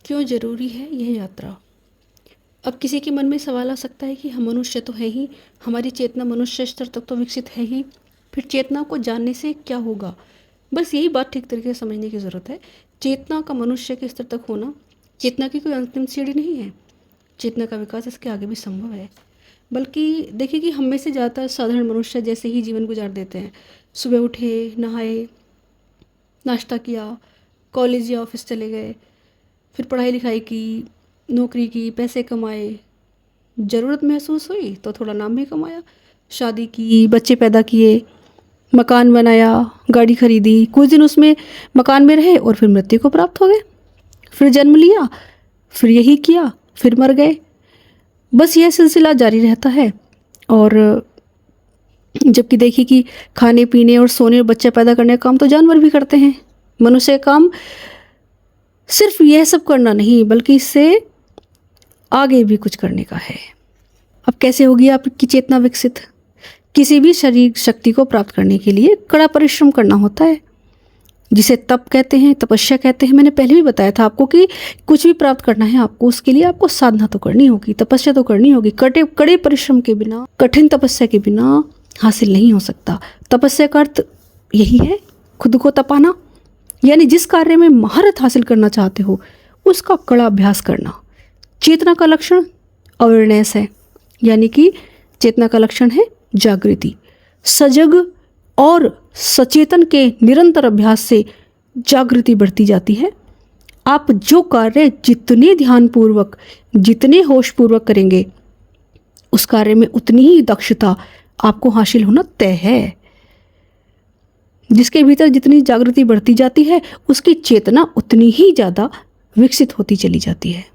क्यों ज़रूरी है यह यात्रा। अब किसी के मन में सवाल आ सकता है कि हम मनुष्य तो है ही, हमारी चेतना मनुष्य स्तर तक तो विकसित है ही, फिर चेतना को जानने से क्या होगा। बस यही बात ठीक तरीके से समझने की ज़रूरत है। चेतना का मनुष्य के स्तर तक होना चेतना की कोई अंतिम सीढ़ी नहीं है। चेतना का विकास इसके आगे भी संभव है। बल्कि देखिए कि हम में से ज़्यादातर साधारण मनुष्य जैसे ही जीवन गुजार देते हैं। सुबह उठे, नहाए, नाश्ता किया, कॉलेज या ऑफिस चले गए, फिर पढ़ाई लिखाई की, नौकरी की, पैसे कमाए, ज़रूरत महसूस हुई तो थोड़ा नाम भी कमाया, शादी की, बच्चे पैदा किए, मकान बनाया, गाड़ी खरीदी, कुछ दिन उसमें मकान में रहे और फिर मृत्यु को प्राप्त हो गए। फिर जन्म लिया, फिर यही किया, फिर मर गए। बस यह सिलसिला जारी रहता है। और जबकि देखिए कि खाने पीने और सोने और बच्चे पैदा करने का काम तो जानवर भी करते हैं। मनुष्य का काम सिर्फ यह सब करना नहीं बल्कि इससे आगे भी कुछ करने का है। अब कैसे होगी आपकी चेतना विकसित? किसी भी शरीर शक्ति को प्राप्त करने के लिए कड़ा परिश्रम करना होता है, जिसे तप कहते हैं, तपस्या कहते हैं। मैंने पहले भी बताया था आपको कि कुछ भी प्राप्त करना है आपको, उसके लिए आपको साधना तो करनी होगी, तपस्या तो करनी होगी। कड़े परिश्रम के बिना, कठिन तपस्या के बिना हासिल नहीं हो सकता। तपस्या का अर्थ यही है, खुद को तपाना, यानी जिस कार्य में महारत हासिल करना चाहते हो उसका कड़ा अभ्यास करना। चेतना का लक्षण अवेयरनेस है, यानी कि चेतना का लक्षण है जागृति। सजग और सचेतन के निरंतर अभ्यास से जागृति बढ़ती जाती है। आप जो कार्य जितने ध्यानपूर्वक, जितने होशपूर्वक करेंगे, उस कार्य में उतनी ही दक्षता आपको हासिल होना तय है। जिसके भीतर जितनी जागृति बढ़ती जाती है उसकी चेतना उतनी ही ज़्यादा विकसित होती चली जाती है।